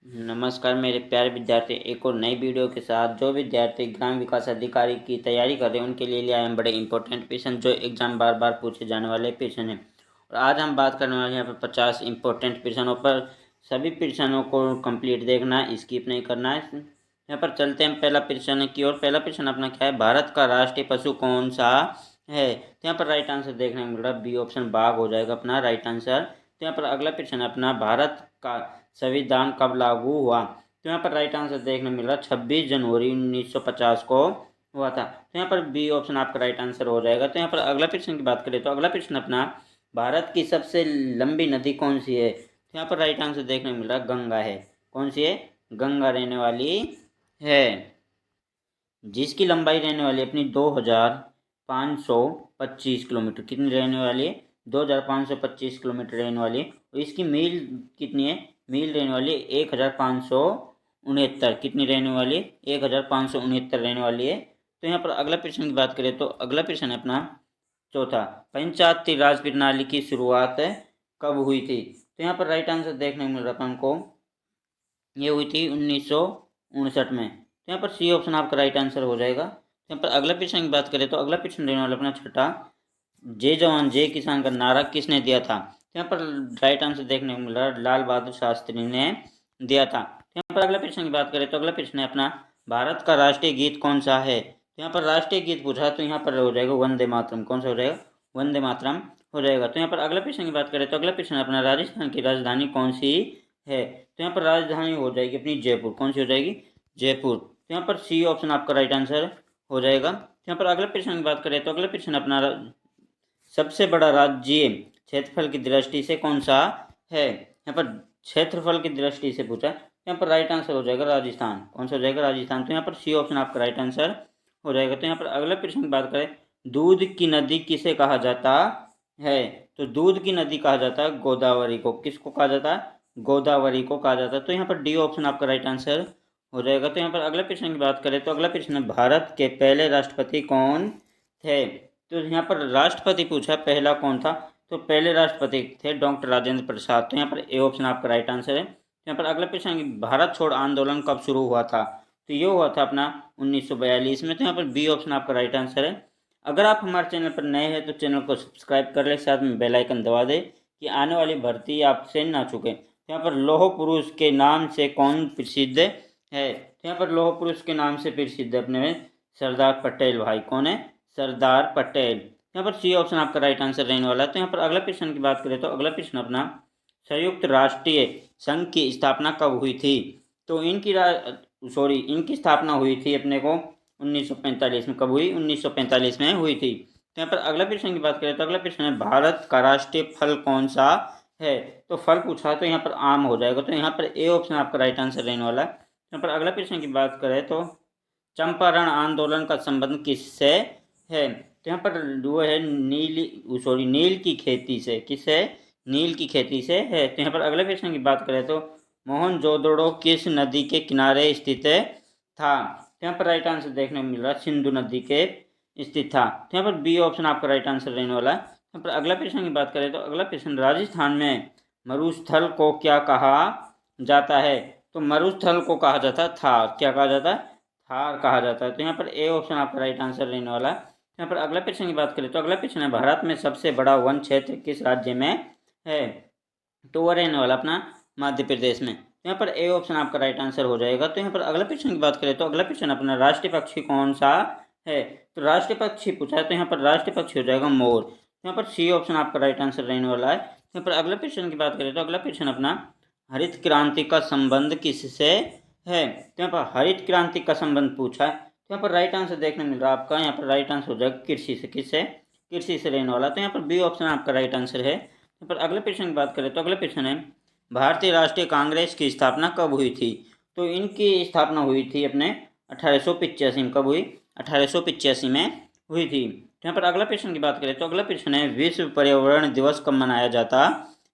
नमस्कार मेरे प्यारे विद्यार्थी, एक और नई वीडियो के साथ। जो विद्यार्थी ग्राम विकास अधिकारी की तैयारी कर रहे हैं उनके लिए आए हैं बड़े इंपॉर्टेंट क्वेश्चन जो एग्जाम बार बार पूछे जाने वाले क्वेश्चन हैं। और आज हम बात करने वाले हैं यहाँ पर 50 इंपॉर्टेंट क्वेश्चनों पर। सभी क्वेश्चनों को कंप्लीट देखना है, स्किप नहीं करना है। यहाँ पर चलते हैं पहला प्रश्न की ओर। पहला प्रश्न अपना क्या है, भारत का राष्ट्रीय पशु कौन सा है? तो यहाँ पर राइट आंसर देखने को मिल रहा है, बी ऑप्शन बाघ हो जाएगा अपना राइट आंसर। तो यहाँ पर अगला प्रश्न अपना, भारत का संविधान कब लागू हुआ? तो यहाँ पर राइट आंसर देखने मिल रहा है 26 जनवरी 1950 को हुआ था। तो यहाँ पर बी ऑप्शन आपका राइट आंसर हो जाएगा। तो यहाँ पर अगला प्रश्न की बात करें तो अगला प्रश्न अपना, भारत की सबसे लंबी नदी कौन सी है? तो यहाँ पर राइट आंसर देखने मिल रहा है गंगा है। कौन सी है? गंगा रहने वाली है, जिसकी लंबाई रहने वाली अपनी 2525 किलोमीटर। कितनी रहने वाली है? 2525 किलोमीटर रहने वाली है। और इसकी मील कितनी है? मील रहने वाली है 1569। कितनी रहने वाली है? 1569 रहने वाली है। तो यहाँ पर अगला प्रश्न की बात करें तो अगला प्रश्न है अपना चौथा, पंचायती राज प्रणाली की शुरुआत कब हुई थी? तो यहाँ पर राइट आंसर देखने को मिल रहा है अपन को, ये हुई थी 1959 में। तो यहाँ पर सी ऑप्शन आपका राइट आंसर हो जाएगा। यहाँ पर अगला प्रश्न की बात करें तो अगला प्रश्न रहने वाला अपना छठा, जय जवान जय किसान का नारा किसने दिया था? तो यहाँ पर राइट आंसर देखने को मिल रहा है, लाल बहादुर शास्त्री ने दिया था। तो यहाँ पर अगला प्रश्न की बात करें तो अगला प्रश्न है अपना, भारत का राष्ट्रीय गीत कौन सा है? तो यहाँ पर राष्ट्रीय गीत पूछा तो यहाँ पर हो जाएगा वंदे मातरम। कौन सा हो जाएगा? वंदे मातरम हो जाएगा। तो यहाँ पर अगला प्रश्न की बात करें तो अगला प्रश्न अपना, राजस्थान की राजधानी कौन सी है? तो यहाँ पर राजधानी हो जाएगी अपनी जयपुर। कौन सी हो जाएगी? जयपुर। तो यहाँ पर सी ऑप्शन आपका राइट आंसर हो जाएगा। यहाँ पर अगले प्रश्न की बात करें तो अगले प्रश्न अपना, सबसे बड़ा राज्य क्षेत्रफल की दृष्टि से कौन सा है? यहाँ पर क्षेत्रफल की दृष्टि से पूछा, यहाँ पर राइट आंसर हो जाएगा राजस्थान। कौन सा हो जाएगा? राजस्थान। तो यहाँ पर सी ऑप्शन आपका राइट आंसर हो जाएगा। तो यहाँ पर अगले प्रश्न की बात करें, दूध की नदी किसे कहा जाता है? तो दूध की नदी कहा जाता है गोदावरी को। किसको कहा जाता है? गोदावरी को कहा जाता है। तो यहाँ पर डी ऑप्शन आपका राइट आंसर हो जाएगा। तो यहाँ पर अगले प्रश्न की बात करें तो अगला प्रश्न, भारत के पहले राष्ट्रपति कौन थे? तो यहाँ पर राष्ट्रपति पूछा पहला कौन था, तो पहले राष्ट्रपति थे डॉक्टर राजेंद्र प्रसाद। तो यहाँ पर ए ऑप्शन आपका राइट आंसर है। यहाँ पर अगला प्रश्न, भारत छोड़ आंदोलन कब शुरू हुआ था? तो ये हुआ था अपना 1942 में। तो यहाँ पर बी ऑप्शन आपका राइट आंसर है। अगर आप हमारे चैनल पर नए हैं तो चैनल को सब्सक्राइब कर ले, साथ में बेल आइकन दबा दे कि आने वाली भर्ती आपसे ना चूके। तो यहाँ पर लौह पुरुष के नाम से कौन प्रसिद्ध है? तो यहाँ पर लौह पुरुष के नाम से प्रसिद्ध अपने में सरदार पटेल भाई। कौन है? सरदार पटेल। यहाँ पर सी ऑप्शन आपका राइट आंसर रहने वाला है। तो यहाँ पर अगला प्रश्न की बात करें तो अगला प्रश्न अपना, संयुक्त राष्ट्रीय संघ की स्थापना कब हुई थी? तो इनकी स्थापना हुई थी अपने को 1945 में। कब हुई? 1945 में हुई थी। तो यहाँ पर अगला प्रश्न की बात करें तो अगला प्रश्न है, भारत का राष्ट्रीय फल कौन सा है? तो फल पूछा तो यहाँ पर आम हो जाएगा। तो यहाँ पर ए ऑप्शन आपका राइट आंसर रहने वाला है। यहाँ पर अगला प्रश्न की बात करें तो, चंपारण आंदोलन का संबंध किससे है? तो यहाँ पर वो है नील की खेती से। किससे? नील की खेती से है। तो यहाँ पर अगले प्रश्न की बात करें तो, मोहनजोदड़ो किस नदी के किनारे स्थित था? तो यहाँ पर राइट आंसर देखने को मिल रहा है, सिंधु नदी के स्थित था। तो यहाँ पर बी ऑप्शन आपका राइट आंसर रहने वाला है। यहाँ पर अगला प्रश्न की बात करें तो अगला प्रश्न, राजस्थान में मरुस्थल को क्या कहा जाता है? तो मरुस्थल को कहा जाता है थार। क्या कहा जाता है? थार कहा जाता है। तो यहाँ पर ए ऑप्शन आपका राइट आंसर रहने वाला है। यहाँ पर अगला प्रश्न की बात करें तो अगला प्रश्न है, भारत में सबसे बड़ा वन क्षेत्र किस राज्य में है? तो वह रहने वाला अपना मध्य प्रदेश में। यहाँ पर ए ऑप्शन आपका राइट आंसर हो जाएगा। तो यहाँ पर अगला प्रश्न की बात करें तो अगला प्रश्न अपना, राष्ट्रीय पक्षी कौन सा है? तो राष्ट्रीय पक्षी पूछा है तो यहाँ पर राष्ट्रीय पक्षी हो जाएगा मोर। यहाँ पर सी ऑप्शन आपका राइट आंसर रहने वाला है। यहाँ पर अगला प्रश्न की बात करें तो अगला प्रश्न अपना, हरित क्रांति का संबंध किससे है? तो यहाँ पर हरित क्रांति का संबंध पूछा है तो यहाँ पर राइट आंसर देखने मिल रहा है आपका, यहाँ पर राइट आंसर हो जाएगा कृषि से। किससे? कृषि से रहने वाला। तो यहाँ पर बी ऑप्शन आपका राइट आंसर है। यहाँ पर अगले प्रश्न की बात करें तो अगला प्रश्न है, भारतीय राष्ट्रीय कांग्रेस की स्थापना कब हुई थी? तो इनकी स्थापना हुई थी अपने 1885 में। कब हुई? 1885 में हुई थी। यहाँ पर अगला प्रश्न की बात करें तो अगला प्रश्न है, विश्व पर्यावरण दिवस कब मनाया जाता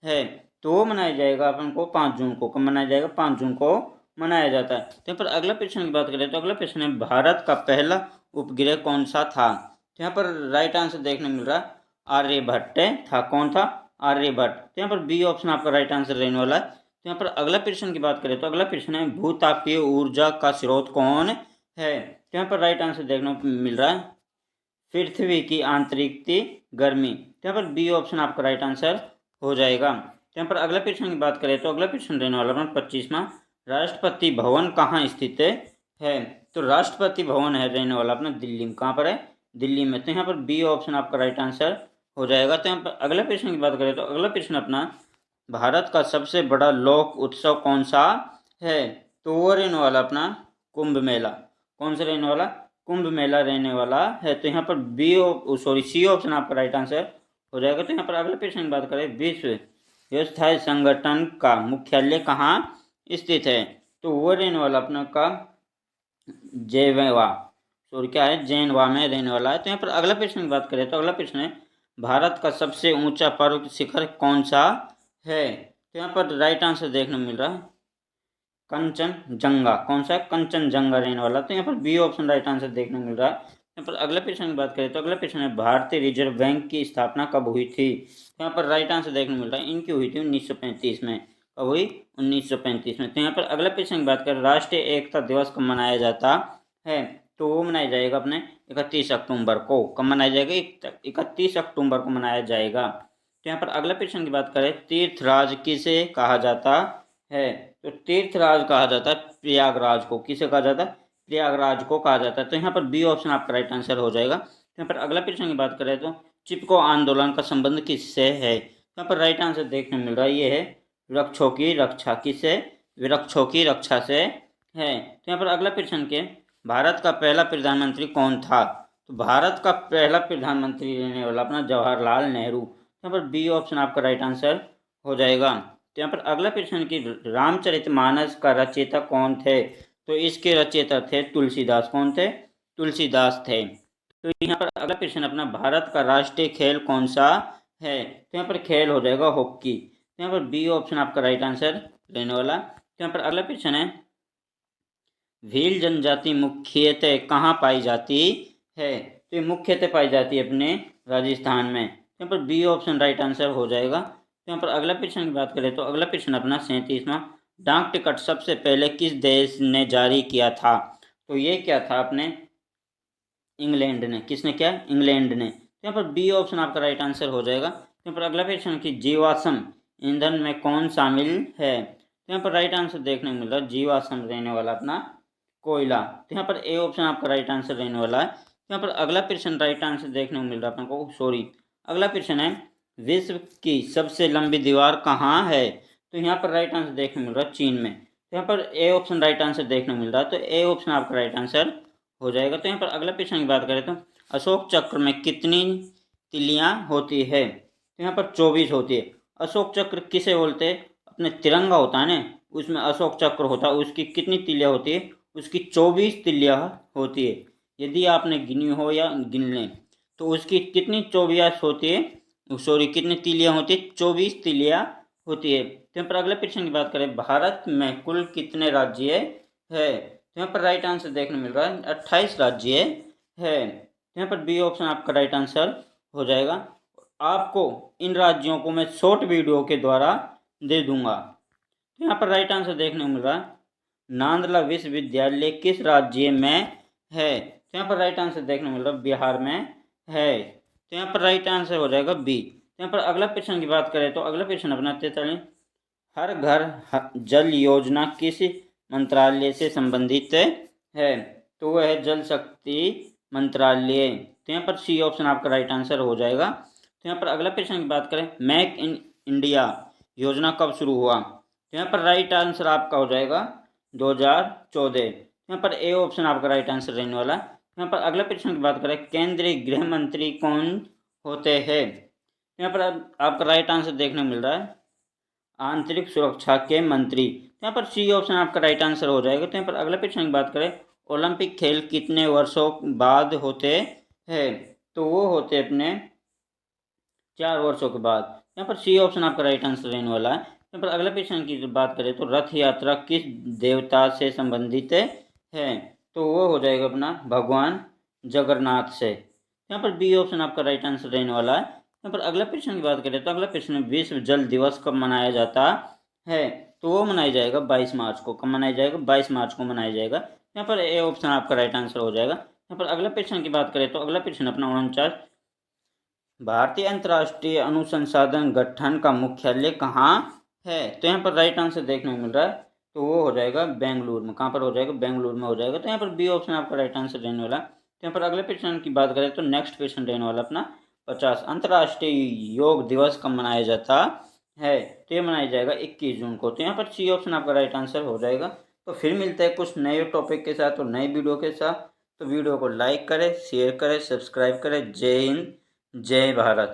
है? तो वो मनाया जाएगा अपन को 5 जून को। कब मनाया जाएगा? 5 जून को मनाया जाता है। तो यहाँ पर अगला प्रश्न की बात करें तो अगला प्रश्न है, भारत का पहला उपग्रह कौन सा था? तो यहाँ पर राइट आंसर देखने मिल रहा है, आर्यभट्ट था। कौन था? आर्यभट्ट। तो यहाँ पर बी ऑप्शन आपका राइट आंसर रहने वाला है। तो तो यहाँ पर अगला प्रश्न की बात करें तो अगला प्रश्न है भूतापीय ऊर्जा का स्रोत कौन है। तो यहाँ पर राइट आंसर देखने को मिल रहा है पृथ्वी की आंतरिक गर्मी। तो यहाँ पर बी ऑप्शन आपका राइट आंसर हो जाएगा। तो यहाँ पर अगला प्रश्न की बात करें तो अगला प्रश्न रहने वाला है 25वां, राष्ट्रपति भवन कहाँ स्थित है। तो राष्ट्रपति भवन है रहने वाला अपना दिल्ली में। कहाँ पर है? दिल्ली में। तो यहाँ पर बी ऑप्शन आपका राइट आंसर हो जाएगा। तो यहाँ पर अगला प्रश्न की बात करें तो अगला प्रश्न अपना भारत का सबसे बड़ा लोक उत्सव कौन सा है। तो वो रहने वाला अपना कुंभ मेला। कौन सा रहने वाला? कुंभ मेला रहने वाला है। तो यहाँ पर सी ऑप्शन आपका राइट आंसर हो जाएगा। तो यहाँ पर अगले प्रश्न की बात करें विश्व व्यवसाय संगठन का मुख्यालय कहाँ स्थित है। तो वो रहने वाला अपना का जेनेवा में रहने वाला है। तो यहाँ पर अगला प्रश्न की बात करें तो अगला प्रश्न है भारत का सबसे ऊंचा पर्वत शिखर कौन सा है। तो यहाँ पर राइट आंसर देखने को मिल रहा है कंचनजंगा। कौन सा? कंचनजंगा रहने वाला। तो यहाँ पर बी ऑप्शन राइट आंसर देखने को मिल रहा है। यहाँ पर अगला प्रश्न की बात करें तो अगला प्रश्न है भारतीय रिजर्व बैंक की स्थापना कब हुई थी। तो यहाँ पर राइट आंसर देखने को मिल रहा है इनकी हुई थी 1935 में। कब हुई? 1935 में। तो यहाँ पर अगला प्रश्न की बात करें राष्ट्रीय एकता दिवस कब मनाया जाता है। तो वो मनाया जाएगा अपने 31 अक्टूबर को। कब मनाया जाएगा? 31 अक्टूबर को मनाया जाएगा। तो यहाँ पर अगला प्रश्न की बात करें तीर्थराज किसे कहा जाता है। तो तीर्थराज कहा जाता है प्रयागराज को। किसे कहा जाता है? प्रयागराज को कहा जाता है। तो यहाँ पर बी ऑप्शन आपका राइट आंसर हो जाएगा। तो यहाँ पर अगला प्रश्न की बात करें तो चिपको आंदोलन का संबंध किससे है। यहाँ पर राइट आंसर देखने मिल रहा है ये है वृक्षों की रक्षा। किससे? वृक्षों की रक्षा से है। तो यहाँ पर अगला प्रश्न के भारत का पहला प्रधानमंत्री कौन था। तो भारत का पहला प्रधानमंत्री रहने वाला अपना जवाहरलाल नेहरू। यहाँ पर बी ऑप्शन आपका राइट आंसर हो जाएगा। तो यहाँ पर अगला प्रश्न की रामचरितमानस का रचयिता कौन थे। तो इसके रचयिता थे तुलसीदास। कौन थे? तुलसीदास थे। तो यहाँ पर अगला प्रश्न अपना भारत का राष्ट्रीय खेल कौन सा है। तो यहाँ पर खेल हो जाएगा हॉकी। तो यहाँ पर बी ऑप्शन आपका राइट आंसर रहने वाला। तो यहाँ पर अगला प्रश्न है भील जनजाति मुख्यतः कहाँ पाई जाती है। तो ये मुख्यतः पाई जाती है अपने राजस्थान में। यहाँ पर बी ऑप्शन राइट आंसर हो जाएगा। तो यहाँ पर अगला प्रश्न की बात करें तो अगला प्रश्न अपना 37वां डाक टिकट सबसे पहले किस देश ने जारी किया था। तो ये क्या था अपने इंग्लैंड ने। किसने किया? इंग्लैंड ने। तो यहाँ पर बी ऑप्शन आपका राइट आंसर हो जाएगा। तो यहाँ पर अगला प्रश्न की जीवाश्म ईंधन में कौन शामिल है। तो यहाँ पर राइट आंसर देखने को मिल रहा है जीवाश्म रहने वाला अपना कोयला। तो यहाँ पर ए ऑप्शन आपका राइट आंसर रहने वाला है। तो यहाँ पर अगला प्रश्न राइट आंसर देखने को मिल रहा है अपने को अगला प्रश्न है विश्व की सबसे लंबी दीवार कहाँ है। तो यहाँ पर राइट आंसर देखने को मिल रहा है चीन में। तो यहाँ पर ए ऑप्शन राइट आंसर देखने को मिल रहा है। तो ए ऑप्शन आपका राइट आंसर हो जाएगा। तो यहाँ पर अगला प्रश्न की बात करें तो अशोक चक्र में कितनी तिलियाँ होती है। तो यहाँ पर 24 होती है। अशोक चक्र किसे बोलते हैं? अपने तिरंगा होता है ना, उसमें अशोक चक्र होता है, उसकी कितनी तिलियाँ होती है? उसकी 24 तिलियाँ होती है। यदि आपने गिनी हो या गिन लें तो उसकी कितनी 24 होती है, कितनी तिलियाँ होती है? 24 तिलियाँ होती है। तो यहाँ पर अगले प्रश्न की बात करें भारत में कुल कितने राज्य है। तो यहाँ पर राइट आंसर देखने मिल रहा है 28 राज्य है। तो यहाँ पर बी ऑप्शन आपका राइट आंसर हो जाएगा। आपको इन राज्यों को मैं शॉर्ट वीडियो के द्वारा दे दूंगा। तो यहाँ पर राइट आंसर देखने को मिल रहा है नालंदा विश्वविद्यालय किस राज्य में है। तो यहाँ पर राइट आंसर देखने को मिल रहा है बिहार में है। तो यहाँ पर राइट आंसर हो जाएगा बी। तो यहाँ पर अगला प्रश्न की बात करें तो अगला प्रश्न अपना 43 हर घर जल योजना किस मंत्रालय से संबंधित है। तो वह है जल शक्ति मंत्रालय। तो यहाँ पर सी ऑप्शन आपका राइट आंसर हो जाएगा। तो यहाँ पर अगला प्रश्न की बात करें मेक इन इंडिया योजना कब शुरू हुआ। तो यहाँ पर राइट आंसर आपका हो जाएगा 2014। यहाँ पर ए ऑप्शन आपका राइट आंसर रहने वाला। यहाँ पर अगला प्रश्न की बात करें केंद्रीय गृह मंत्री कौन होते हैं। यहाँ पर आपका राइट आंसर देखने मिल रहा है आंतरिक सुरक्षा के मंत्री। यहाँ पर सी ऑप्शन आपका राइट आंसर हो जाएगा। तो यहाँ पर अगला प्रश्न की बात करें ओलंपिक खेल कितने वर्षों बाद होते हैं। तो वो होते अपने 4 वर्षों के बाद। यहाँ पर सी ऑप्शन आपका राइट आंसर रहने वाला है। यहाँ पर अगला प्रश्न की बात करें तो रथ यात्रा किस देवता से संबंधित है। तो वो हो जाएगा अपना भगवान जगन्नाथ से। यहाँ पर बी ऑप्शन आपका राइट आंसर रहने वाला है। यहाँ पर अगला प्रश्न की बात करें तो अगला प्रश्न विश्व जल दिवस कब मनाया जाता है। तो वो मनाया जाएगा 22 मार्च को। कब मनाया जाएगा? 22 मार्च को मनाया जाएगा। यहाँ पर ए ऑप्शन आपका राइट आंसर हो जाएगा। यहाँ पर अगला प्रश्न की बात करें तो अगला प्रश्न अपना 49, भारतीय अंतर्राष्ट्रीय अनुसंधान गठन का मुख्यालय कहाँ है? तो यहाँ पर राइट आंसर देखने को मिल रहा है, तो वो हो जाएगा बेंगलुरु में। कहाँ पर हो जाएगा? बेंगलुरु में हो जाएगा। तो यहाँ पर बी ऑप्शन आपका राइट आंसर रहने वाला। तो यहाँ पर अगले प्रश्न की बात करें तो नेक्स्ट क्वेश्चन रहने वाला अपना 50, अंतर्राष्ट्रीय योग दिवस कब मनाया जाता है? तो ये मनाया जाएगा 21 जून को। तो यहाँ पर सी ऑप्शन आपका राइट आंसर हो जाएगा। तो फिर मिलते हैं कुछ नए टॉपिक के साथ और नई वीडियो के साथ। तो वीडियो को लाइक करें, शेयर करें, सब्सक्राइब करें। जय हिंद, जय भारत।